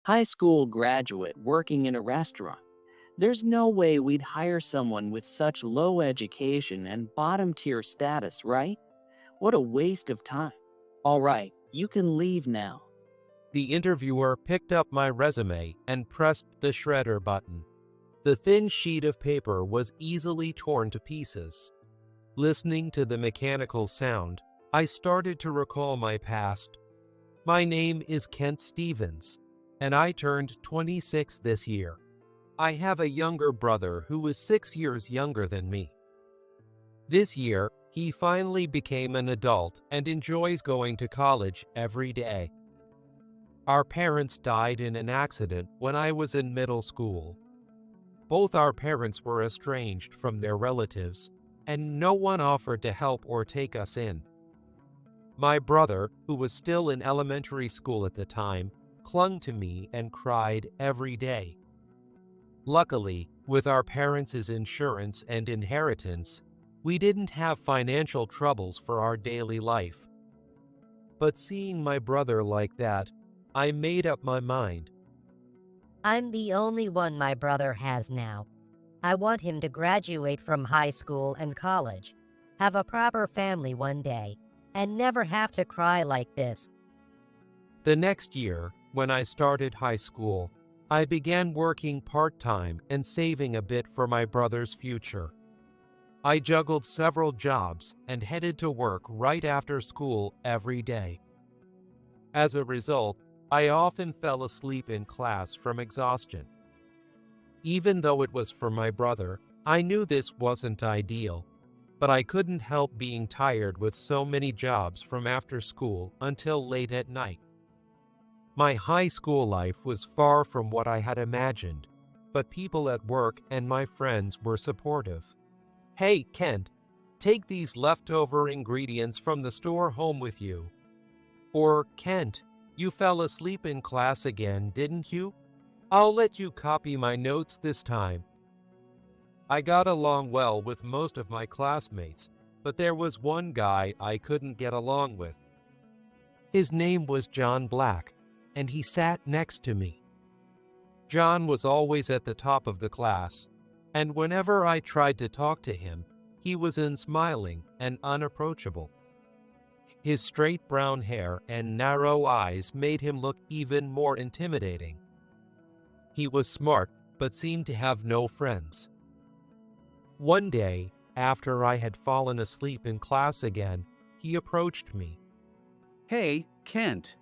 high school graduate working in a restaurant. There's no way we'd hire someone with such low education and bottom tier status, right? What a waste of time. All right, you can leave now. The interviewer picked up my resume and pressed the shredder button. The thin sheet of paper was easily torn to pieces. Listening to the mechanical sound, I started to recall my past. My name is Kent Stevens, and I turned 26 this year. I have a younger brother who is 6 years younger than me. This year, he finally became an adult and enjoys going to college every day. Our parents died in an accident when I was in middle school. Both our parents were estranged from their relatives, and no one offered to help or take us in. My brother, who was still in elementary school at the time, clung to me and cried every day. Luckily, with our parents' insurance and inheritance, we didn't have financial troubles for our daily life. But seeing my brother like that, I made up my mind. I'm the only one my brother has now. I want him to graduate from high school and college, have a proper family one day, and never have to cry like this. The next year, when I started high school, I began working part-time and saving a bit for my brother's future. I juggled several jobs and headed to work right after school every day. As a result, I often fell asleep in class from exhaustion. Even though it was for my brother, I knew this wasn't ideal, but I couldn't help being tired with so many jobs from after school until late at night. My high school life was far from what I had imagined, but people at work and my friends were supportive. "Hey, Kent, take these leftover ingredients from the store home with you." Or, "Kent, you fell asleep in class again, didn't you? I'll let you copy my notes this time." I got along well with most of my classmates, but there was one guy I couldn't get along with. His name was John Black, and he sat next to me. John was always at the top of the class, and whenever I tried to talk to him, he was unsmiling and unapproachable. His straight brown hair and narrow eyes made him look even more intimidating. He was smart, but seemed to have no friends. One day, after I had fallen asleep in class again, he approached me. Hey, Kent.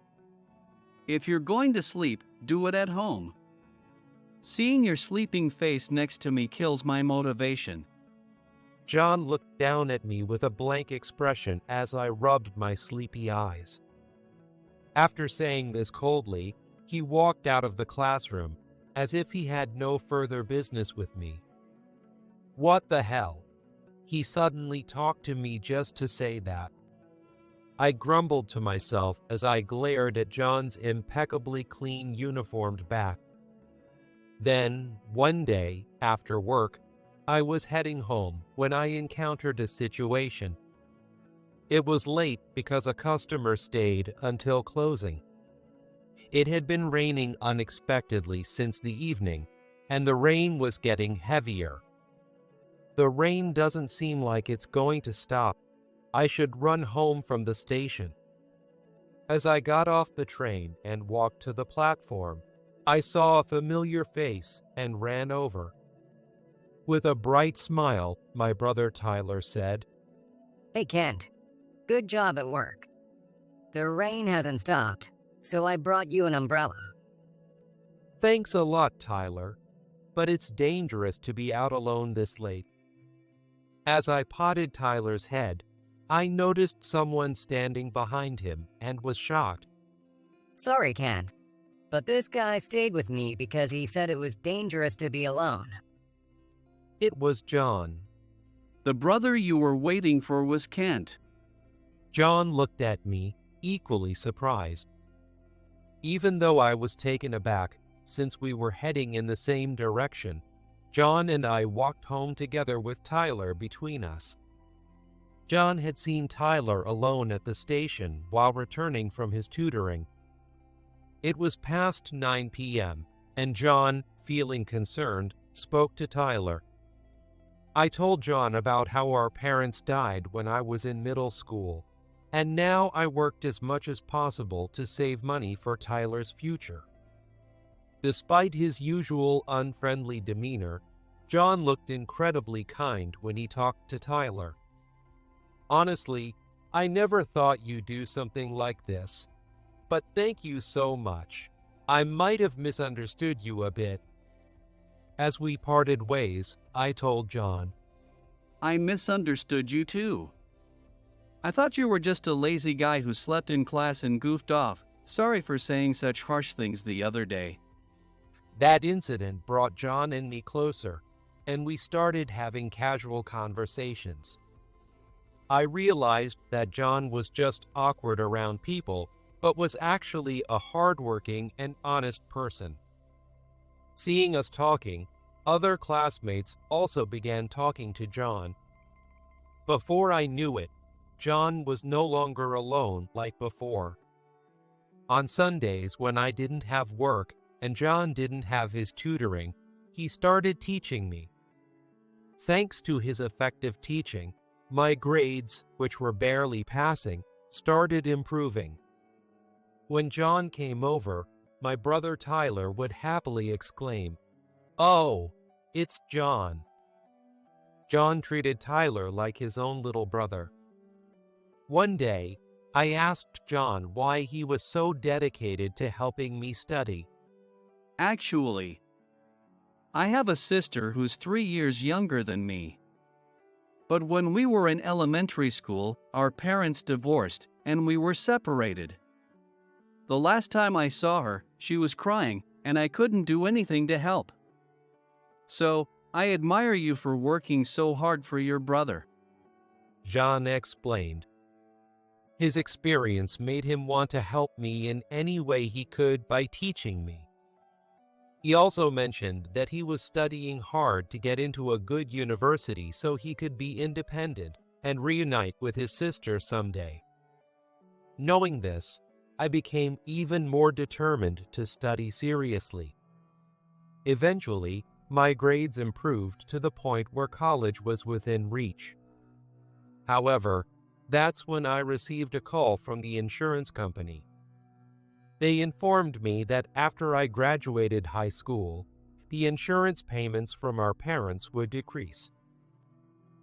If you're going to sleep, do it at home. Seeing your sleeping face next to me kills my motivation. John looked down at me with a blank expression as I rubbed my sleepy eyes. After saying this coldly, he walked out of the classroom, as if he had no further business with me. What the hell? He suddenly talked to me just to say that. I grumbled to myself as I glared at John's impeccably clean uniformed back. Then, one day, after work, I was heading home when I encountered a situation. It was late because a customer stayed until closing. It had been raining unexpectedly since the evening, and the rain was getting heavier. The rain doesn't seem like it's going to stop. I should run home from the station. As I got off the train and walked to the platform, I saw a familiar face and ran over. With a bright smile, my brother Tyler said, Hey Kent, good job at work. The rain hasn't stopped, so I brought you an umbrella. "Thanks a lot, Tyler, but it's dangerous to be out alone this late." As I patted Tyler's head, I noticed someone standing behind him and was shocked. Sorry, Kent, but this guy stayed with me because he said it was dangerous to be alone. It was John. The brother you were waiting for was Kent. John looked at me, equally surprised. Even though I was taken aback, since we were heading in the same direction, John and I walked home together with Tyler between us. John had seen Tyler alone at the station while returning from his tutoring. It was past 9 p.m., and John, feeling concerned, spoke to Tyler. I told John about how our parents died when I was in middle school, and now I worked as much as possible to save money for Tyler's future. Despite his usual unfriendly demeanor, John looked incredibly kind when he talked to Tyler. Honestly, I never thought you'd do something like this, but thank you so much. I might have misunderstood you a bit. As we parted ways, I told John, I misunderstood you too. I thought you were just a lazy guy who slept in class and goofed off. Sorry for saying such harsh things the other day. That incident brought John and me closer, and we started having casual conversations. I realized that John was just awkward around people, but was actually a hardworking and honest person. Seeing us talking, other classmates also began talking to John. Before I knew it, John was no longer alone like before. On Sundays when I didn't have work and John didn't have his tutoring, he started teaching me. Thanks to his effective teaching, my grades, which were barely passing, started improving. When John came over, my brother Tyler would happily exclaim, "Oh, it's John." John treated Tyler like his own little brother. One day, I asked John why he was so dedicated to helping me study. Actually, I have a sister who's 3 years younger than me. But when we were in elementary school, our parents divorced and we were separated. The last time I saw her, she was crying, and I couldn't do anything to help. So, I admire you for working so hard for your brother. John explained. His experience made him want to help me in any way he could by teaching me. He also mentioned that he was studying hard to get into a good university so he could be independent and reunite with his sister someday. Knowing this, I became even more determined to study seriously. Eventually, my grades improved to the point where college was within reach. However, that's when I received a call from the insurance company. They informed me that after I graduated high school, the insurance payments from our parents would decrease.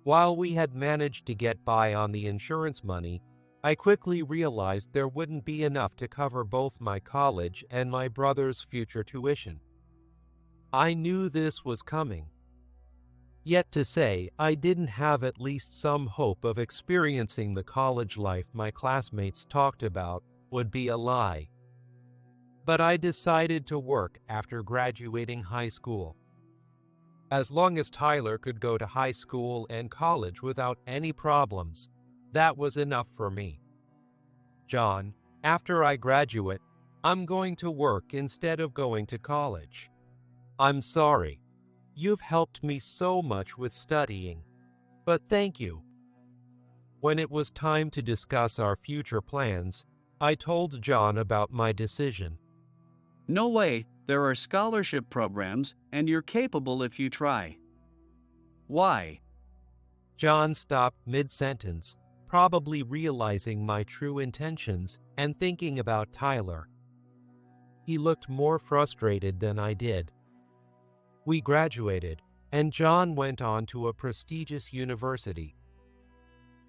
While we had managed to get by on the insurance money, I quickly realized there wouldn't be enough to cover both my college and my brother's future tuition. I knew this was coming. Yet to say I didn't have at least some hope of experiencing the college life my classmates talked about would be a lie. But I decided to work after graduating high school. As long as Tyler could go to high school and college without any problems, that was enough for me. John, after I graduate, I'm going to work instead of going to college. I'm sorry. You've helped me so much with studying, but thank you. When it was time to discuss our future plans, I told John about my decision. No way, there are scholarship programs, and you're capable if you try. Why? John stopped mid-sentence, probably realizing my true intentions and thinking about Tyler. He looked more frustrated than I did. We graduated, and John went on to a prestigious university.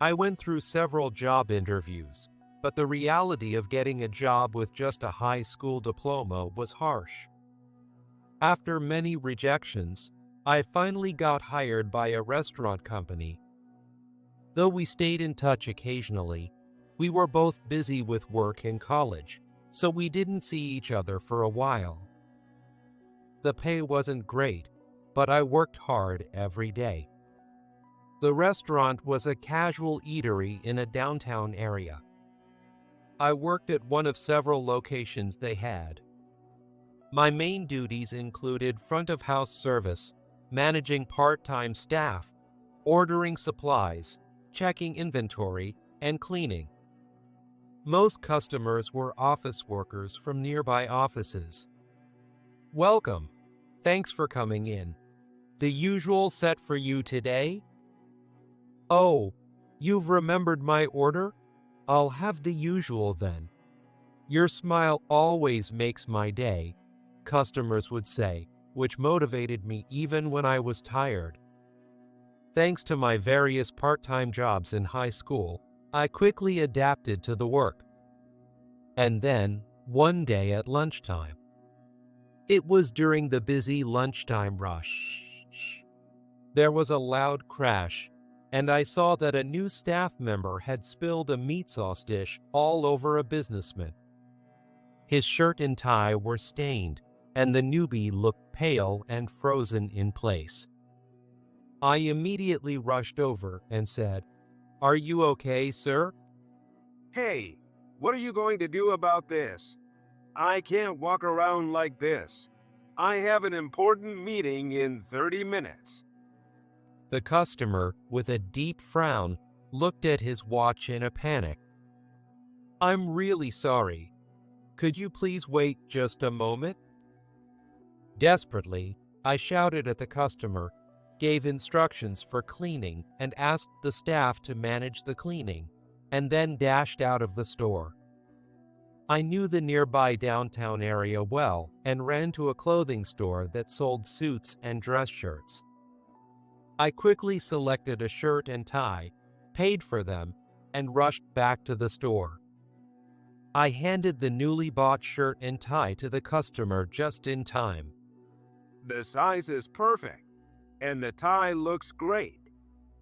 I went through several job interviews, but the reality of getting a job with just a high school diploma was harsh. After many rejections, I finally got hired by a restaurant company. Though we stayed in touch occasionally, we were both busy with work and college, so we didn't see each other for a while. The pay wasn't great, but I worked hard every day. The restaurant was a casual eatery in a downtown area. I worked at one of several locations they had. My main duties included front-of-house service, managing part-time staff, ordering supplies, checking inventory, and cleaning. Most customers were office workers from nearby offices. "Welcome. Thanks for coming in. The usual set for you today?" "Oh, you've remembered my order? I'll have the usual then." "Your smile always makes my day," customers would say, which motivated me even when I was tired. Thanks to my various part-time jobs in high school, I quickly adapted to the work. And then, one day at lunchtime. It was during the busy lunchtime rush. There was a loud crash, and I saw that a new staff member had spilled a meat sauce dish all over a businessman. His shirt and tie were stained, and the newbie looked pale and frozen in place. I immediately rushed over and said, "Are you okay, sir?" Hey, what are you going to do about this? I can't walk around like this. I have an important meeting in 30 minutes. The customer, with a deep frown, looked at his watch in a panic. "I'm really sorry. Could you please wait just a moment?" Desperately, I shouted at the customer, gave instructions for cleaning, and asked the staff to manage the cleaning, and then dashed out of the store. I knew the nearby downtown area well and ran to a clothing store that sold suits and dress shirts. I quickly selected a shirt and tie, paid for them, and rushed back to the store. I handed the newly bought shirt and tie to the customer just in time. The size is perfect, and the tie looks great.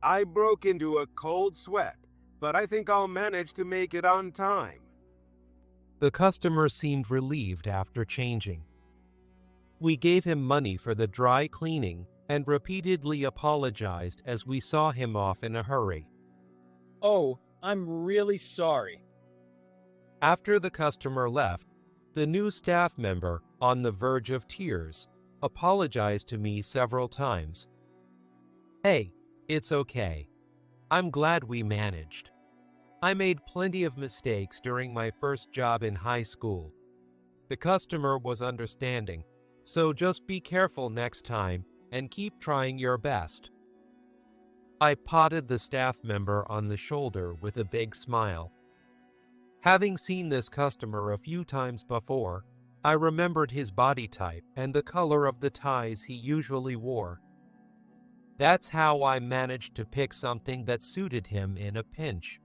I broke into a cold sweat, but I think I'll manage to make it on time. The customer seemed relieved after changing. We gave him money for the dry cleaning and repeatedly apologized as we saw him off in a hurry. "Oh, I'm really sorry." After the customer left, the new staff member, on the verge of tears, apologized to me several times. "Hey, it's okay. I'm glad we managed. I made plenty of mistakes during my first job in high school." The customer was understanding, so just be careful next time and keep trying your best. I patted the staff member on the shoulder with a big smile. Having seen this customer a few times before, I remembered his body type and the color of the ties he usually wore. That's how I managed to pick something that suited him in a pinch.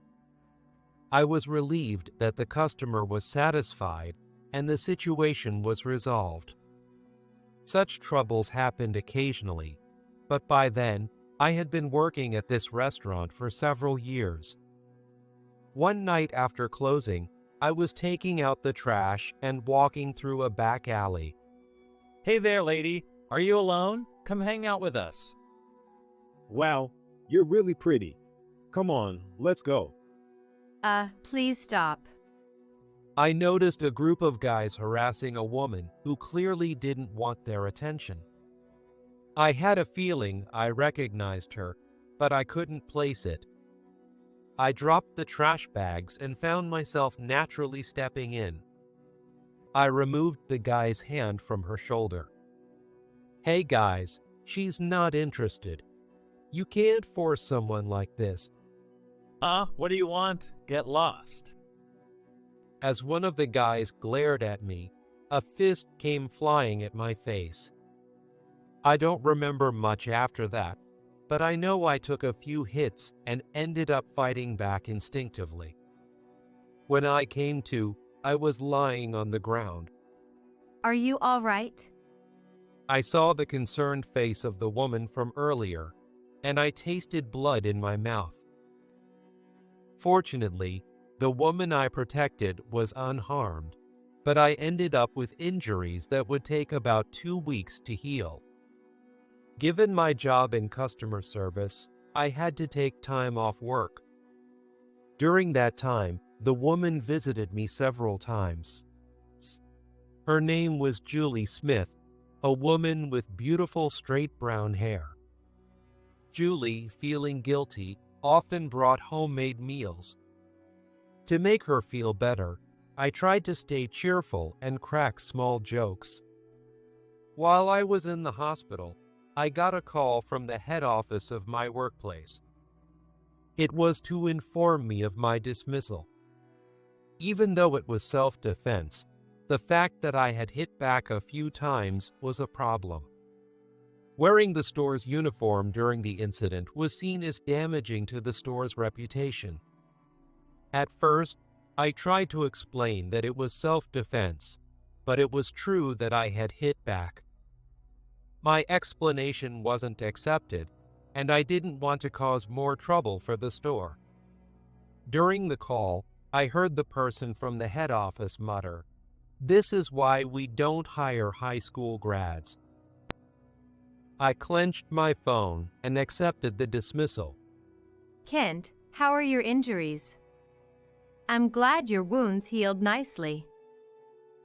I was relieved that the customer was satisfied and the situation was resolved. Such troubles happened occasionally, but by then, I had been working at this restaurant for several years. One night after closing, I was taking out the trash and walking through a back alley. "Hey there, lady. Are you alone? Come hang out with us." Wow, you're really pretty. Come on, let's go. Please stop. I noticed a group of guys harassing a woman who clearly didn't want their attention. I had a feeling I recognized her, but I couldn't place it. I dropped the trash bags and found myself naturally stepping in. I removed the guy's hand from her shoulder. "Hey guys, she's not interested. You can't force someone like this." What do you want? Get lost." As one of the guys glared at me, a fist came flying at my face. I don't remember much after that, but I know I took a few hits and ended up fighting back instinctively. When I came to, I was lying on the ground. Are you all right? I saw the concerned face of the woman from earlier, and I tasted blood in my mouth. Fortunately, the woman I protected was unharmed, but I ended up with injuries that would take about 2 weeks to heal. Given my job in customer service, I had to take time off work. During that time, the woman visited me several times. Her name was Julie Smith, a woman with beautiful straight brown hair. Julie, feeling guilty, often brought homemade meals. To make her feel better, I tried to stay cheerful and crack small jokes. While I was in the hospital, I got a call from the head office of my workplace. It was to inform me of my dismissal. Even though it was self-defense, the fact that I had hit back a few times was a problem. Wearing the store's uniform during the incident was seen as damaging to the store's reputation. At first, I tried to explain that it was self-defense, but it was true that I had hit back. My explanation wasn't accepted, and I didn't want to cause more trouble for the store. During the call, I heard the person from the head office mutter, "This is why we don't hire high school grads." I clenched my phone and accepted the dismissal. Kent, how are your injuries? I'm glad your wounds healed nicely.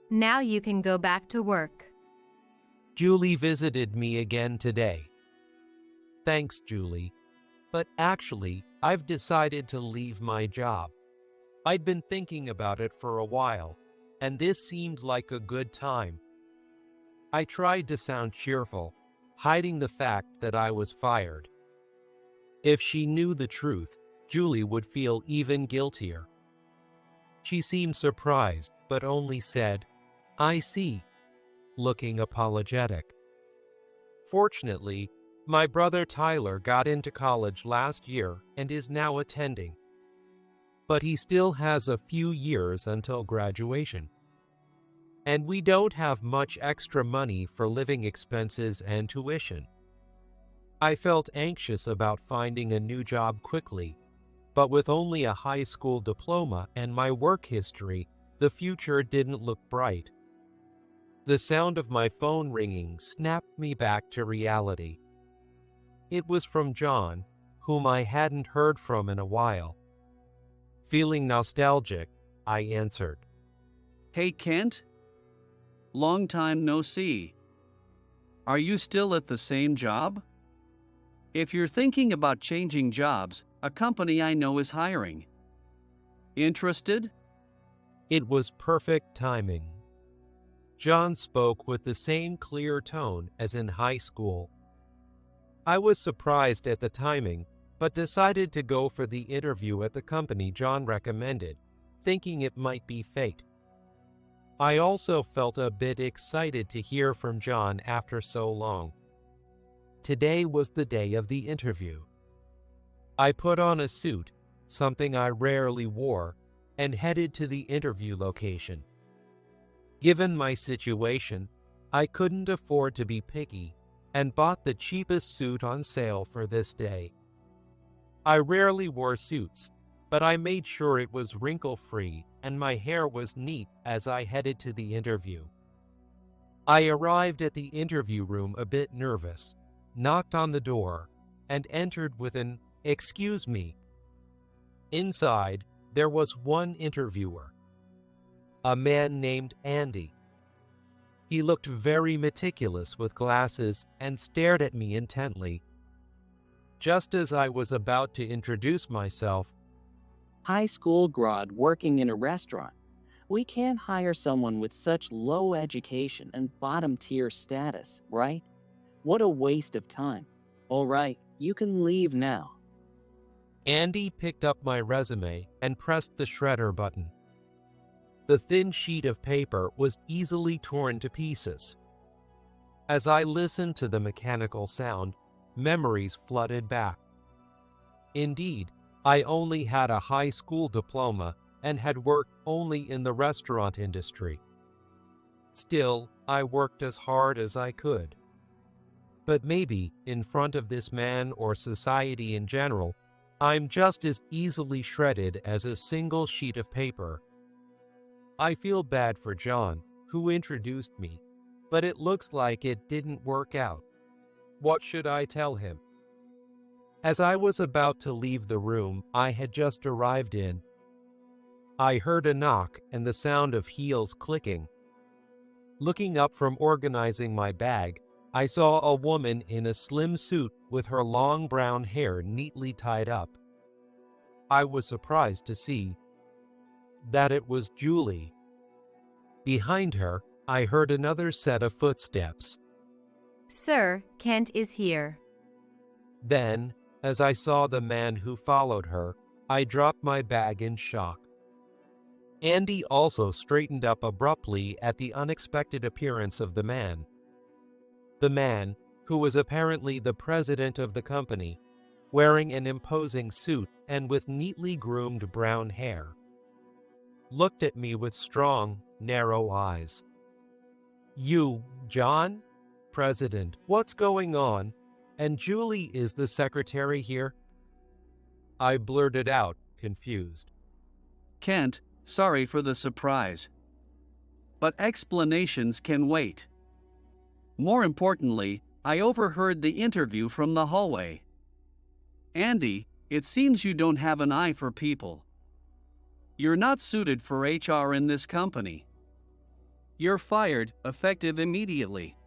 Now you can go back to work. Julie visited me again today. Thanks, Julie. But actually, I've decided to leave my job. I'd been thinking about it for a while, and this seemed like a good time. I tried to sound cheerful, hiding the fact that I was fired. If she knew the truth, Julie would feel even guiltier. She seemed surprised, but only said, "I see," looking apologetic. Fortunately, my brother Tyler got into college last year and is now attending. But he still has a few years until graduation. And we don't have much extra money for living expenses and tuition. I felt anxious about finding a new job quickly, but with only a high school diploma and my work history, the future didn't look bright. The sound of my phone ringing snapped me back to reality. It was from John, whom I hadn't heard from in a while. Feeling nostalgic, I answered. Hey Kent? Long time no see. Are you still at the same job? If you're thinking about changing jobs, a company I know is hiring. Interested? It was perfect timing. John spoke with the same clear tone as in high school. I was surprised at the timing, but decided to go for the interview at the company John recommended, thinking it might be fate. I also felt a bit excited to hear from John after so long. Today was the day of the interview. I put on a suit, something I rarely wore, and headed to the interview location. Given my situation, I couldn't afford to be picky and bought the cheapest suit on sale for this day. I rarely wore suits, but I made sure it was wrinkle-free and my hair was neat as I headed to the interview. I arrived at the interview room a bit nervous, knocked on the door, and entered with an "Excuse me." Inside, there was one interviewer, a man named Andy. He looked very meticulous with glasses and stared at me intently. Just as I was about to introduce myself, High school grad working in a restaurant. We can't hire someone with such low education and bottom-tier status, right? What a waste of time. All right, you can leave now. Andy picked up my resume and pressed the shredder button. The thin sheet of paper was easily torn to pieces. As I listened to the mechanical sound, memories flooded back. Indeed, I only had a high school diploma and had worked only in the restaurant industry. Still, I worked as hard as I could. But maybe, in front of this man or society in general, I'm just as easily shredded as a single sheet of paper. I feel bad for John, who introduced me, but it looks like it didn't work out. What should I tell him? As I was about to leave the room I had just arrived in, I heard a knock and the sound of heels clicking. Looking up from organizing my bag, I saw a woman in a slim suit with her long brown hair neatly tied up. I was surprised to see that it was Julie. Behind her, I heard another set of footsteps. Sir, Kent is here. Then, as I saw the man who followed her, I dropped my bag in shock. Andy also straightened up abruptly at the unexpected appearance of the man. The man, who was apparently the president of the company, wearing an imposing suit and with neatly groomed brown hair, looked at me with strong, narrow eyes. "You, John? President, what's going on? And Julie is the secretary here?" I blurted out, confused. Kent, sorry for the surprise. But explanations can wait. More importantly, I overheard the interview from the hallway. Andy, it seems you don't have an eye for people. You're not suited for HR in this company. You're fired, effective immediately.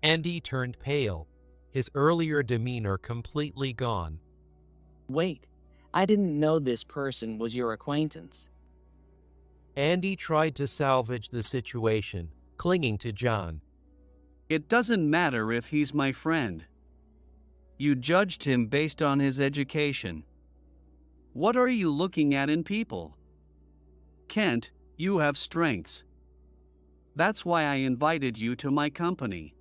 Andy turned pale, his earlier demeanor completely gone. Wait, I didn't know this person was your acquaintance. Andy tried to salvage the situation, clinging to John. It doesn't matter if he's my friend. You judged him based on his education. What are you looking at in people? Kent, you have strengths. That's why I invited you to my company.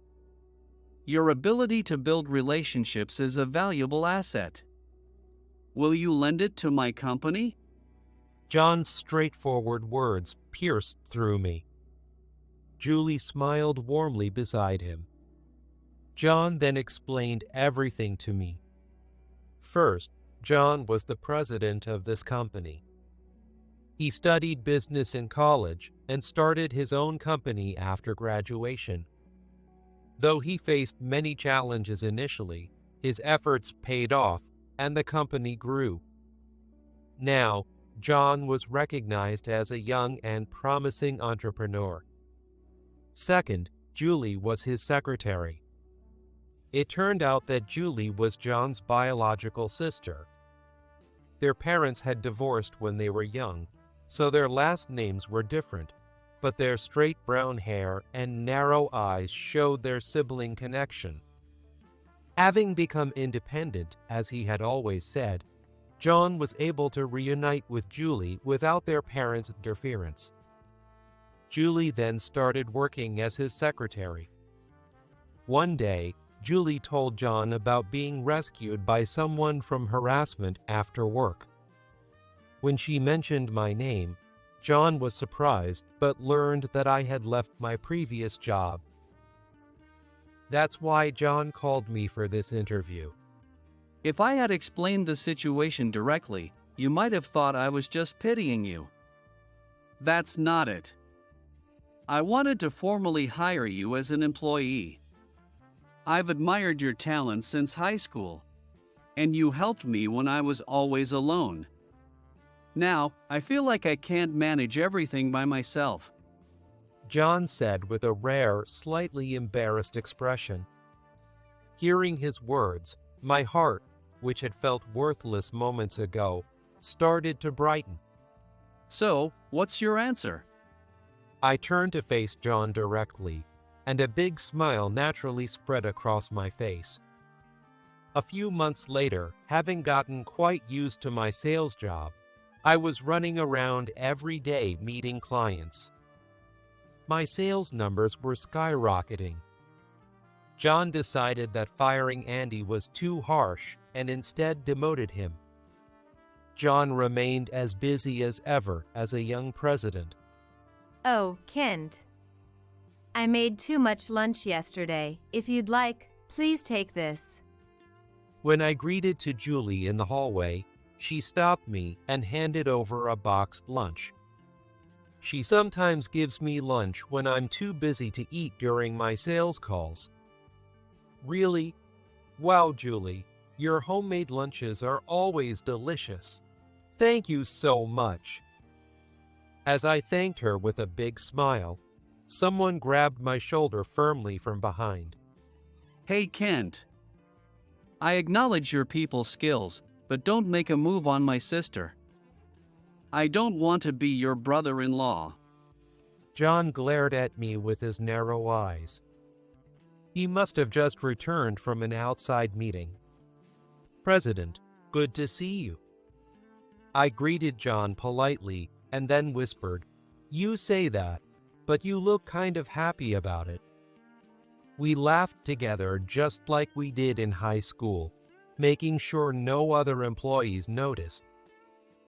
Your ability to build relationships is a valuable asset. Will you lend it to my company? John's straightforward words pierced through me. Julie smiled warmly beside him. John then explained everything to me. First, John was the president of this company. He studied business in college and started his own company after graduation. Though he faced many challenges initially, his efforts paid off and the company grew. Now, John was recognized as a young and promising entrepreneur. Second, Julie was his secretary. It turned out that Julie was John's biological sister. Their parents had divorced when they were young, so their last names were different, but their straight brown hair and narrow eyes showed their sibling connection. Having become independent, as he had always said, John was able to reunite with Julie without their parents' interference. Julie then started working as his secretary. One day, Julie told John about being rescued by someone from harassment after work. When she mentioned my name, John was surprised but learned that I had left my previous job. That's why John called me for this interview. If I had explained the situation directly, you might have thought I was just pitying you. That's not it. I wanted to formally hire you as an employee. I've admired your talent since high school, and you helped me when I was always alone. Now, I feel like I can't manage everything by myself. John said with a rare, slightly embarrassed expression. Hearing his words, my heart, which had felt worthless moments ago, started to brighten. So, what's your answer? I turned to face John directly, and a big smile naturally spread across my face. A few months later, having gotten quite used to my sales job, I was running around every day meeting clients. My sales numbers were skyrocketing. John decided that firing Andy was too harsh and instead demoted him. John remained as busy as ever as a young president. Oh, Kent. I made too much lunch yesterday. If you'd like, please take this. When I greeted to Julie in the hallway, she stopped me and handed over a boxed lunch. She sometimes gives me lunch when I'm too busy to eat during my sales calls. Really? Wow, Julie, your homemade lunches are always delicious. Thank you so much. As I thanked her with a big smile, someone grabbed my shoulder firmly from behind. Hey, Kent. I acknowledge your people skills, but don't make a move on my sister. I don't want to be your brother-in-law. John glared at me with his narrow eyes. He must have just returned from an outside meeting. President, good to see you. I greeted John politely and then whispered, "You say that, but you look kind of happy about it." We laughed together just like we did in high school, making sure no other employees noticed.